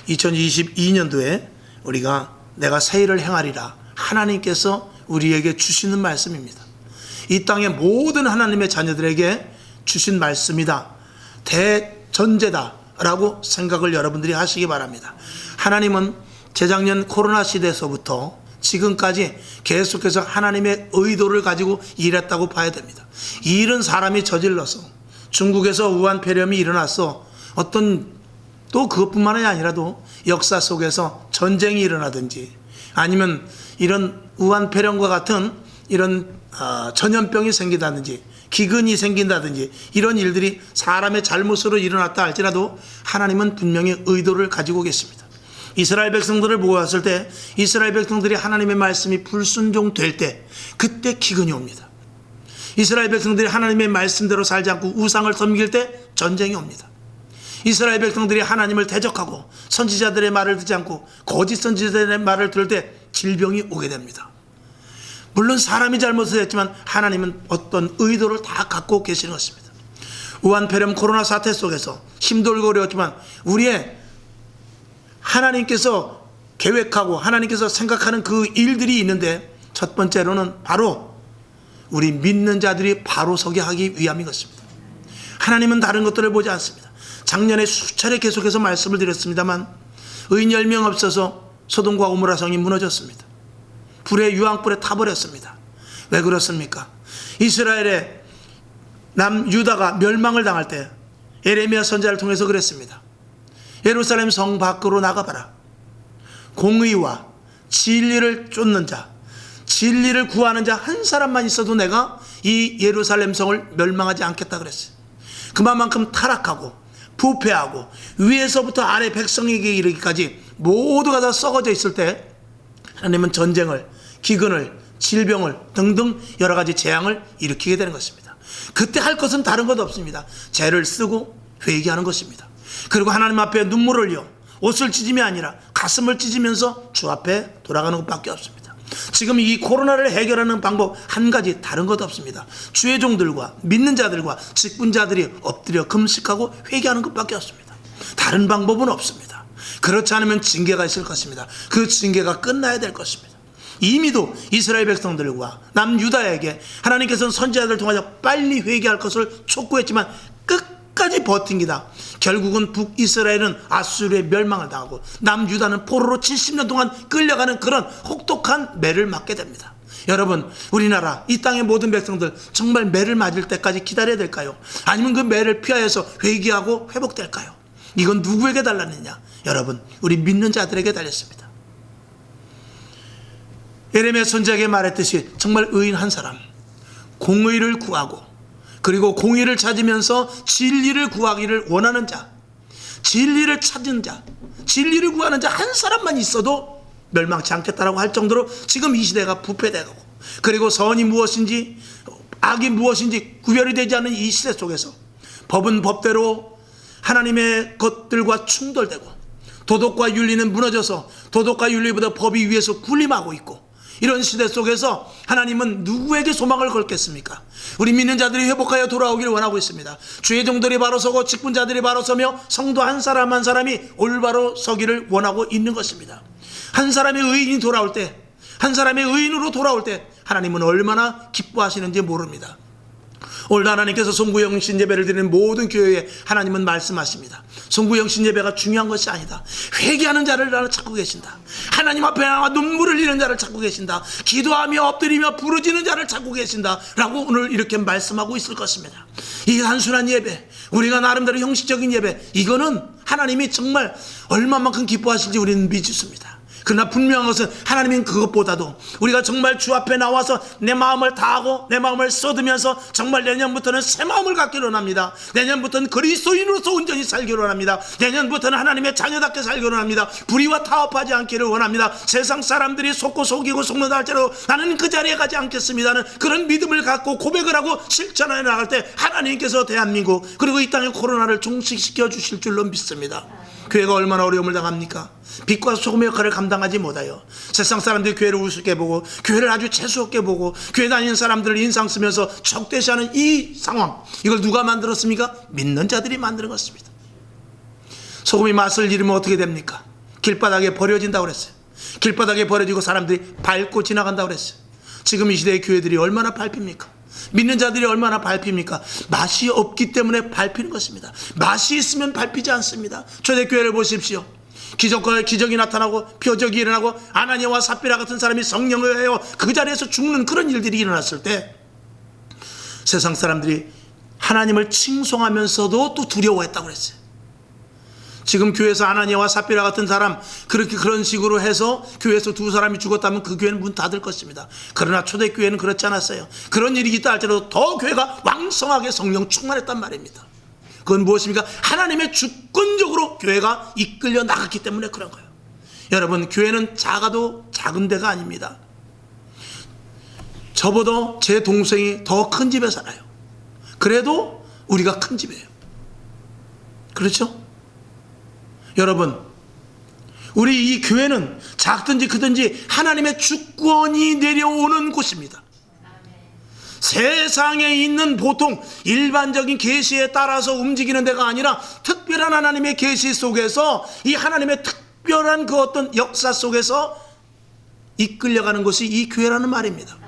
2022년도에 우리가 내가 새 일을 행하리라 하나님께서 우리에게 주시는 말씀입니다. 이 땅의 모든 하나님의 자녀들에게 주신 말씀이다. 대전제다 라고 생각을 여러분들이 하시기 바랍니다. 하나님은 재작년 코로나 시대에서부터 지금까지 계속해서 하나님의 의도를 가지고 일했다고 봐야 됩니다. 이 일은 사람이 저질러서 중국에서 우한 폐렴이 일어났어 또 그것뿐만이 아니라도 역사 속에서 전쟁이 일어나든지 아니면 이런 우한 폐렴과 같은 이런 전염병이 생긴다든지 기근이 생긴다든지 이런 일들이 사람의 잘못으로 일어났다 할지라도 하나님은 분명히 의도를 가지고 계십니다. 이스라엘 백성들을 모았을 때 이스라엘 백성들이 하나님의 말씀이 불순종될 때 그때 기근이 옵니다. 이스라엘 백성들이 하나님의 말씀대로 살지 않고 우상을 섬길 때 전쟁이 옵니다. 이스라엘 백성들이 하나님을 대적하고 선지자들의 말을 듣지 않고 거짓 선지자들의 말을 들을 때 질병이 오게 됩니다. 물론 사람이 잘못을 했지만 하나님은 어떤 의도를 다 갖고 계시는 것입니다. 우한 폐렴 코로나 사태 속에서 힘들고 어려웠지만 우리의 하나님께서 계획하고 하나님께서 생각하는 그 일들이 있는데 첫 번째로는 바로 우리 믿는 자들이 바로 서게 하기 위함인 것입니다. 하나님은 다른 것들을 보지 않습니다. 작년에 수차례 계속해서 말씀을 드렸습니다만 의인 10명 없어서 소돔과 고모라 성이 무너졌습니다. 불의 유황불에 타버렸습니다. 왜 그렇습니까? 이스라엘의 남유다가 멸망을 당할 때 예레미야 선지자를 통해서 그랬습니다. 예루살렘 성 밖으로 나가봐라. 공의와 진리를 쫓는 자, 진리를 구하는 자 한 사람만 있어도 내가 이 예루살렘 성을 멸망하지 않겠다 그랬어요. 그만큼 타락하고 부패하고 위에서부터 아래 백성에게 이르기까지 모두가 다 썩어져 있을 때 하나님은 전쟁을, 기근을, 질병을 등등 여러 가지 재앙을 일으키게 되는 것입니다. 그때 할 것은 다른 것 없습니다. 죄를 쓰고 회개하는 것입니다. 그리고 하나님 앞에 눈물을 흘려 옷을 찢음이 아니라 가슴을 찢으면서 주 앞에 돌아가는 것밖에 없습니다. 지금 이 코로나를 해결하는 방법 한 가지 다른 것 없습니다. 주의 종들과 믿는 자들과 직분자들이 엎드려 금식하고 회개하는 것밖에 없습니다. 다른 방법은 없습니다. 그렇지 않으면 징계가 있을 것입니다. 그 징계가 끝나야 될 것입니다. 이미도 이스라엘 백성들과 남유다에게 하나님께서는 선지자들을 통하여 빨리 회개할 것을 촉구했지만 끝까지 버틴기다. 결국은 북이스라엘은 아수르의 멸망을 당하고 남유다는 포로로 70년 동안 끌려가는 그런 혹독한 매를 맞게 됩니다. 여러분, 우리나라 이 땅의 모든 백성들 정말 매를 맞을 때까지 기다려야 될까요? 아니면 그 매를 피하여서 회개하고 회복될까요? 이건 누구에게 달랐느냐? 여러분, 우리 믿는 자들에게 달렸습니다. 예레미야 선지자에게 말했듯이 정말 의인 한 사람, 공의를 구하고 그리고 공의를 찾으면서 진리를 구하기를 원하는 자, 진리를 찾은 자, 진리를 구하는 자 한 사람만 있어도 멸망치 않겠다라고 할 정도로 지금 이 시대가 부패되고 그리고 선이 무엇인지 악이 무엇인지 구별이 되지 않는 이 시대 속에서 법은 법대로 하나님의 것들과 충돌되고 도덕과 윤리는 무너져서 도덕과 윤리보다 법이 위에서 군림하고 있고 이런 시대 속에서 하나님은 누구에게 소망을 걸겠습니까? 우리 믿는 자들이 회복하여 돌아오기를 원하고 있습니다. 주의 종들이 바로 서고 직분자들이 바로 서며 성도 한 사람 한 사람이 올바로 서기를 원하고 있는 것입니다. 한 사람의 의인이 돌아올 때, 한 사람의 의인으로 돌아올 때 하나님은 얼마나 기뻐하시는지 모릅니다. 오늘 하나님께서 송구영 신예배를 드리는 모든 교회에 하나님은 말씀하십니다. 송구영 신예배가 중요한 것이 아니다. 회개하는 자를 나는 찾고 계신다. 하나님 앞에 나와 눈물을 흘리는 자를 찾고 계신다. 기도하며 엎드리며 부르짖는 자를 찾고 계신다 라고 오늘 이렇게 말씀하고 있을 것입니다. 이 단순한 예배, 우리가 나름대로 형식적인 예배, 이거는 하나님이 정말 얼마만큼 기뻐하실지 우리는 믿습니다. 그러나 분명한 것은 하나님은 그것보다도 우리가 정말 주 앞에 나와서 내 마음을 다하고 내 마음을 쏟으면서 정말 내년부터는 새 마음을 갖기를 원합니다. 내년부터는 그리스도인으로서 온전히 살기를 원합니다. 내년부터는 하나님의 자녀답게 살기를 원합니다. 불의와 타협하지 않기를 원합니다. 세상 사람들이 속고 속이고 속는다 할지라도 나는 그 자리에 가지 않겠습니다는 그런 믿음을 갖고 고백을 하고 실천해 나갈 때 하나님께서 대한민국 그리고 이 땅의 코로나를 종식시켜 주실 줄로 믿습니다. 교회가 얼마나 어려움을 당합니까? 빛과 소금의 역할을 감당하지 못하여 세상 사람들이 교회를 우습게 보고 교회를 아주 재수없게 보고 교회 다니는 사람들을 인상 쓰면서 적대시하는 이 상황, 이걸 누가 만들었습니까? 믿는 자들이 만드는 것입니다. 소금이 맛을 잃으면 어떻게 됩니까? 길바닥에 버려진다고 그랬어요. 길바닥에 버려지고 사람들이 밟고 지나간다고 그랬어요. 지금 이 시대의 교회들이 얼마나 밟힙니까? 믿는 자들이 얼마나 밟힙니까? 맛이 없기 때문에 밟히는 것입니다. 맛이 있으면 밟히지 않습니다. 초대교회를 보십시오. 기적이 나타나고 표적이 일어나고 아나니아와 삽비라 같은 사람이 성령을 의하여 그 자리에서 죽는 그런 일들이 일어났을 때 세상 사람들이 하나님을 칭송하면서도 또 두려워했다고 그랬어요. 지금 교회에서 아나니아와 삽비라 같은 사람 그런 식으로 해서 교회에서 두 사람이 죽었다면 그 교회는 문 닫을 것입니다. 그러나 초대교회는 그렇지 않았어요. 그런 일이 있다 할지라도 더 교회가 왕성하게 성령 충만했단 말입니다. 그건 무엇입니까? 하나님의 주권적으로 교회가 이끌려 나갔기 때문에 그런 거예요. 여러분, 교회는 작아도 작은 데가 아닙니다. 저보다 제 동생이 더 큰 집에 살아요. 그래도 우리가 큰 집이에요. 그렇죠? 여러분, 우리 이 교회는 작든지 크든지 하나님의 주권이 내려오는 곳입니다. 세상에 있는 보통 일반적인 계시에 따라서 움직이는 데가 아니라 특별한 하나님의 계시 속에서 이 하나님의 특별한 그 어떤 역사 속에서 이끌려가는 것이 이 교회라는 말입니다.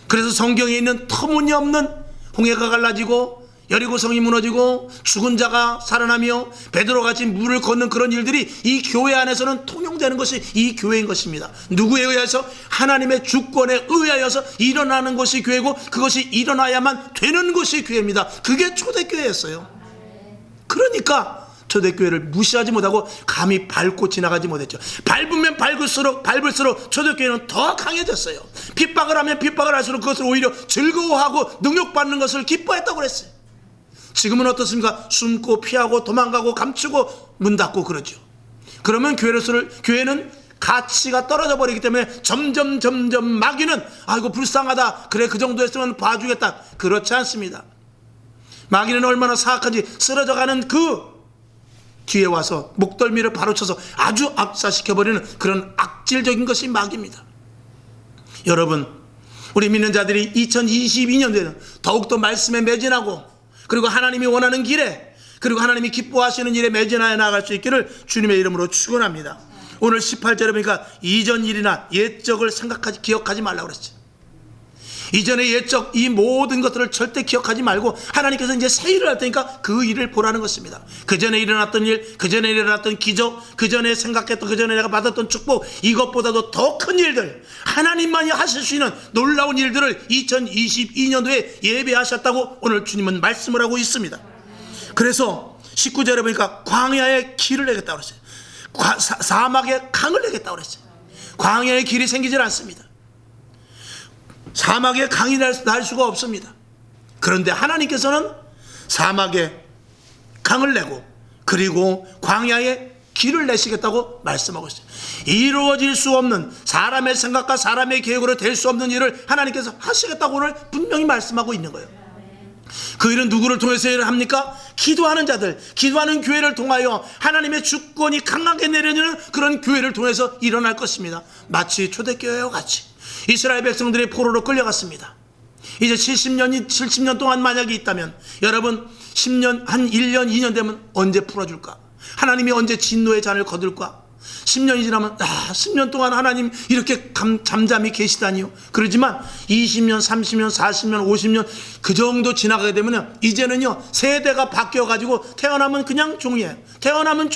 그래서 성경에 있는 터무니없는 홍해가 갈라지고 여리고성이 무너지고 죽은 자가 살아나며 베드로같이 물을 걷는 그런 일들이 이 교회 안에서는 통용되는 것이 이 교회인 것입니다. 누구에 의해서? 하나님의 주권에 의하여서 일어나는 것이 교회고 그것이 일어나야만 되는 것이 교회입니다. 그게 초대교회였어요. 그러니까 초대교회를 무시하지 못하고 감히 밟고 지나가지 못했죠. 밟으면 밟을수록 초대교회는 더 강해졌어요. 핍박을 하면 핍박을 할수록 그것을 오히려 즐거워하고 능욕받는 것을 기뻐했다고 그랬어요. 지금은 어떻습니까? 숨고 피하고 도망가고 감추고 문 닫고 그러죠. 그러면 교회는 가치가 떨어져 버리기 때문에 점점 마귀는 아이고 불쌍하다, 그래 그 정도 했으면 봐주겠다, 그렇지 않습니다. 마귀는 얼마나 사악한지 쓰러져가는 그 뒤에 와서 목덜미를 바로 쳐서 아주 압사시켜버리는 그런 악질적인 것이 마귀입니다. 여러분, 우리 믿는 자들이 2022년도에는 더욱더 말씀에 매진하고 그리고 하나님이 원하는 길에 그리고 하나님이 기뻐하시는 일에 매진하여 나아갈 수 있기를 주님의 이름으로 축원합니다. 오늘 18절에 보니까 이전 일이나 옛적을 기억하지 말라고 그랬어요. 이전의 옛적 이 모든 것들을 절대 기억하지 말고 하나님께서 이제 새 일을 할 테니까 그 일을 보라는 것입니다. 그 전에 일어났던 일, 그 전에 일어났던 기적, 그 전에 생각했던, 그 전에 내가 받았던 축복, 이것보다도 더 큰 일들, 하나님만이 하실 수 있는 놀라운 일들을 2022년도에 예배하셨다고 오늘 주님은 말씀을 하고 있습니다. 그래서 19절에 보니까 광야에 길을 내겠다고 그랬어요. 사막에 강을 내겠다고 그랬어요. 광야에 길이 생기질 않습니다. 사막에 강이 날 수가 없습니다. 그런데 하나님께서는 사막에 강을 내고 그리고 광야에 길을 내시겠다고 말씀하고 있어요. 이루어질 수 없는, 사람의 생각과 사람의 계획으로 될 수 없는 일을 하나님께서 하시겠다고 오늘 분명히 말씀하고 있는 거예요. 그 일은 누구를 통해서 일을 합니까? 기도하는 자들, 기도하는 교회를 통하여 하나님의 주권이 강하게 내려지는 그런 교회를 통해서 일어날 것입니다. 마치 초대교회와 같이 이스라엘 백성들이 포로로 끌려갔습니다. 이제 70년 동안 만약에 있다면 여러분 10년, 한 1년, 2년 되면 언제 풀어줄까? 하나님이 언제 진노의 잔을 거둘까? 10년이 지나면 10년 동안 하나님 이렇게 잠잠히 계시다니요. 그러지만 20년, 30년, 40년, 50년 그 정도 지나가게 되면 이제는요 세대가 바뀌어가지고 태어나면 그냥 종이에요. 태어나면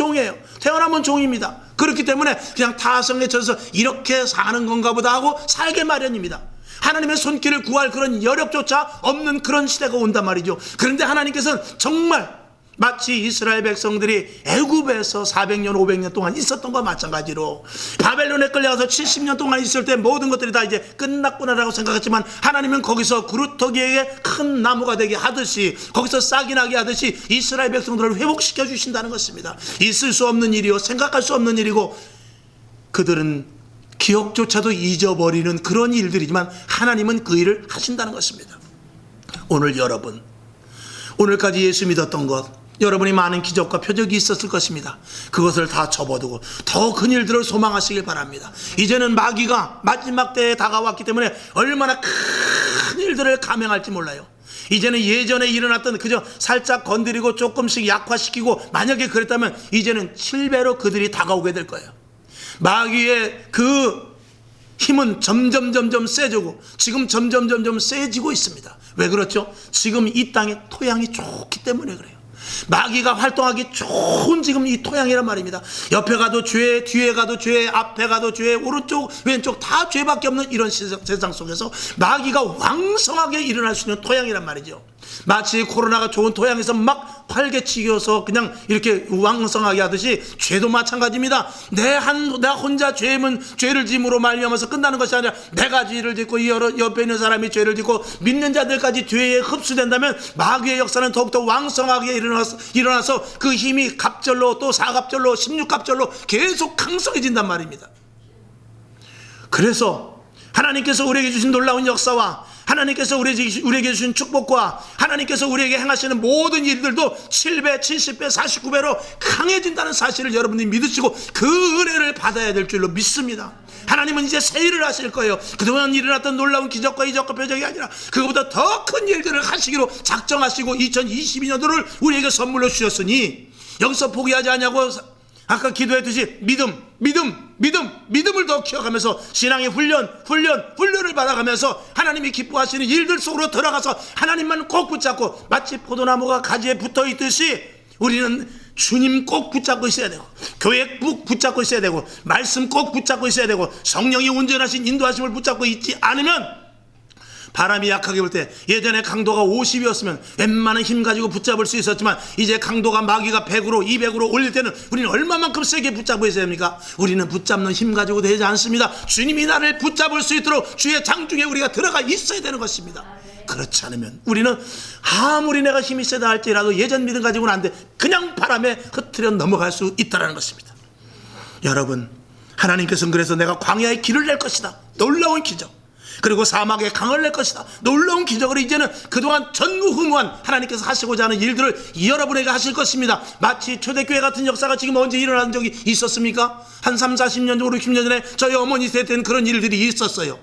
종입니다. 그렇기 때문에 그냥 타성에 젖어서 이렇게 사는 건가 보다 하고 살게 마련입니다. 하나님의 손길을 구할 그런 여력조차 없는 그런 시대가 온단 말이죠. 그런데 하나님께서는 정말 마치 이스라엘 백성들이 애굽에서 400년 500년 동안 있었던 것과 마찬가지로 바벨론에 끌려가서 70년 동안 있을 때 모든 것들이 다 이제 끝났구나라고 생각했지만 하나님은 거기서 그루터기에 큰 나무가 되게 하듯이 거기서 싹이 나게 하듯이 이스라엘 백성들을 회복시켜 주신다는 것입니다. 있을 수 없는 일이요, 생각할 수 없는 일이고 그들은 기억조차도 잊어버리는 그런 일들이지만 하나님은 그 일을 하신다는 것입니다. 오늘 여러분, 오늘까지 예수 믿었던 것, 여러분이 많은 기적과 표적이 있었을 것입니다. 그것을 다 접어두고 더 큰 일들을 소망하시길 바랍니다. 이제는 마귀가 마지막 때에 다가왔기 때문에 얼마나 큰 일들을 감행할지 몰라요. 이제는 예전에 일어났던 그저 살짝 건드리고 조금씩 약화시키고 만약에 그랬다면 이제는 7배로 그들이 다가오게 될 거예요. 마귀의 그 힘은 점점 세지고 지금 점점 세지고 있습니다. 왜 그렇죠? 지금 이 땅의 토양이 좋기 때문에 그래요. 마귀가 활동하기 좋은 지금 이 토양이란 말입니다. 옆에 가도 죄, 뒤에 가도 죄, 앞에 가도 죄, 오른쪽 왼쪽 다 죄밖에 없는 이런 세상 속에서 마귀가 왕성하게 일어날 수 있는 토양이란 말이죠. 마치 코로나가 좋은 토양에서 막 활개치기어서 그냥 이렇게 왕성하게 하듯이 죄도 마찬가지입니다. 나 혼자 죄를 짐으로 말미암아서 끝나는 것이 아니라 내가 죄를 짓고 옆에 있는 사람이 죄를 짓고 믿는 자들까지 죄에 흡수된다면 마귀의 역사는 더욱더 왕성하게 일어나서 그 힘이 갑절로 또 4갑절로 16갑절로 계속 강성해진단 말입니다. 그래서 하나님께서 우리에게 주신 놀라운 역사와 하나님께서 우리에게 주신 축복과 하나님께서 우리에게 행하시는 모든 일들도 7배, 70배, 49배로 강해진다는 사실을 여러분들이 믿으시고 그 은혜를 받아야 될 줄로 믿습니다. 하나님은 이제 새 일을 하실 거예요. 그동안 일어났던 놀라운 기적과 이적과 표적이 아니라 그거보다 더 큰 일들을 하시기로 작정하시고 2022년도를 우리에게 선물로 주셨으니 여기서 포기하지 않냐고 아까 기도했듯이 믿음을 더 키워가면서 신앙의 훈련을 받아가면서 하나님이 기뻐하시는 일들 속으로 들어가서 하나님만 꼭 붙잡고 마치 포도나무가 가지에 붙어 있듯이 우리는 주님 꼭 붙잡고 있어야 되고 교회 꼭 붙잡고 있어야 되고 말씀 꼭 붙잡고 있어야 되고 성령이 온전하신 인도하심을 붙잡고 있지 않으면 바람이 약하게 불 때 예전에 강도가 50이었으면 웬만한 힘 가지고 붙잡을 수 있었지만 이제 강도가 마귀가 100으로 200으로 올릴 때는 우리는 얼마만큼 세게 붙잡고 있어야 됩니까? 우리는 붙잡는 힘 가지고 되지 않습니다. 주님이 나를 붙잡을 수 있도록 주의 장중에 우리가 들어가 있어야 되는 것입니다. 그렇지 않으면 우리는 아무리 내가 힘이 세다 할지라도 예전 믿음 가지고는 안 돼. 그냥 바람에 흩트려 넘어갈 수 있다는 것입니다. 여러분, 하나님께서는 그래서 내가 광야에 길을 낼 것이다. 놀라운 기적. 그리고 사막에 강을 낼 것이다. 놀라운 기적을 이제는 그동안 전무후무한 하나님께서 하시고자 하는 일들을 여러분에게 하실 것입니다. 마치 초대교회 같은 역사가 지금 언제 일어난 적이 있었습니까? 한 3, 40년, 5, 60년 전에 저희 어머니 세대 때는 그런 일들이 있었어요.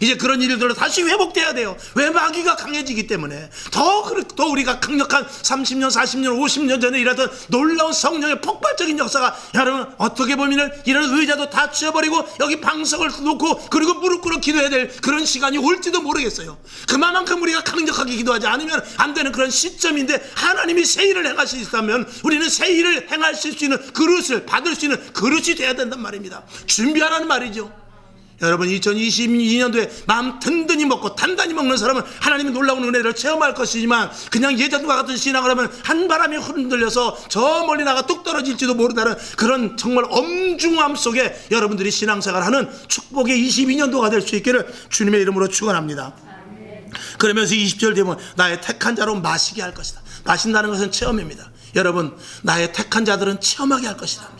이제 그런 일들로 다시 회복돼야 돼요. 왜? 마귀가 강해지기 때문에 더 우리가 강력한 30년, 40년, 50년 전에 일하던 놀라운 성령의 폭발적인 역사가 여러분 어떻게 보면 이런 의자도 다 치워버리고 여기 방석을 놓고 그리고 무릎 꿇어 기도해야 될 그런 시간이 올지도 모르겠어요. 그만큼 우리가 강력하게 기도하지 않으면 안 되는 그런 시점인데 하나님이 새 일을 행하실 수 있다면 우리는 새 일을 행하실 수 있는 그릇을 받을 수 있는 그릇이 돼야 된단 말입니다. 준비하라는 말이죠. 여러분 2022년도에 마음 든든히 먹고 단단히 먹는 사람은 하나님의 놀라운 은혜를 체험할 것이지만 그냥 예전과 같은 신앙을 하면 한바람이 흔들려서 저 멀리 나가 뚝 떨어질지도 모른다는 그런 정말 엄중함 속에 여러분들이 신앙생활을 하는 축복의 22년도가 될 수 있기를 주님의 이름으로 축원합니다. 그러면서 20절 되면 나의 택한 자로 마시게 할 것이다. 마신다는 것은 체험입니다. 여러분 나의 택한 자들은 체험하게 할 것이다.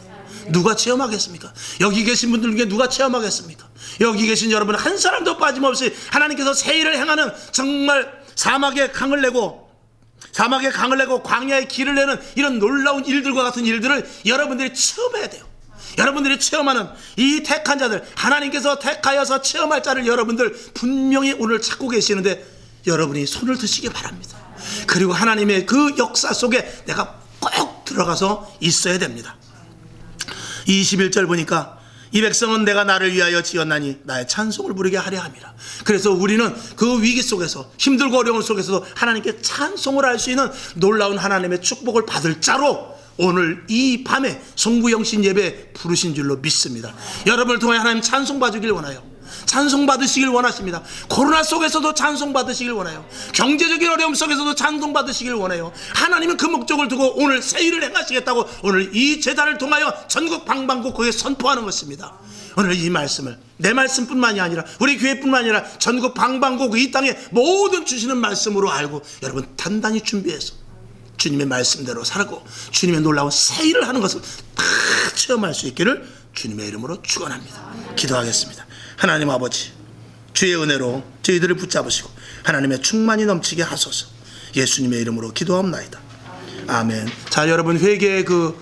누가 체험하겠습니까? 여기 계신 분들 중에 누가 체험하겠습니까? 여기 계신 여러분 한 사람도 빠짐없이 하나님께서 새 일을 행하는 정말 사막에 강을 내고 광야에 길을 내는 이런 놀라운 일들과 같은 일들을 여러분들이 체험해야 돼요. 여러분들이 체험하는 이 택한 자들, 하나님께서 택하여서 체험할 자를 여러분들 분명히 오늘 찾고 계시는데 여러분이 손을 드시기 바랍니다. 그리고 하나님의 그 역사 속에 내가 꼭 들어가서 있어야 됩니다. 21절 보니까 이 백성은 내가 나를 위하여 지었나니 나의 찬송을 부르게 하려 함이라. 그래서 우리는 그 위기 속에서 힘들고 어려운 속에서도 하나님께 찬송을 할 수 있는 놀라운 하나님의 축복을 받을 자로 오늘 이 밤에 성부영신 예배 부르신 줄로 믿습니다. 여러분을 통해 하나님 찬송 받으길 원해요. 찬송 받으시길 원하십니다. 코로나 속에서도 찬송 받으시길 원해요. 경제적인 어려움 속에서도 찬송 받으시길 원해요. 하나님은 그 목적을 두고 오늘 새 일을 행하시겠다고 오늘 이 제단을 통하여 전국 방방곡곡에 선포하는 것입니다. 오늘 이 말씀을 내 말씀뿐만이 아니라 우리 교회뿐만 아니라 전국 방방곡곡 이 땅에 모든 주시는 말씀으로 알고 여러분 단단히 준비해서 주님의 말씀대로 살고 주님의 놀라운 새 일을 하는 것을 다 체험할 수 있기를 주님의 이름으로 축원합니다. 기도하겠습니다. 하나님 아버지, 주의 은혜로 저희들을 붙잡으시고 하나님의 충만이 넘치게 하소서. 예수님의 이름으로 기도하옵나이다. 아멘. 자, 여러분 회개의 그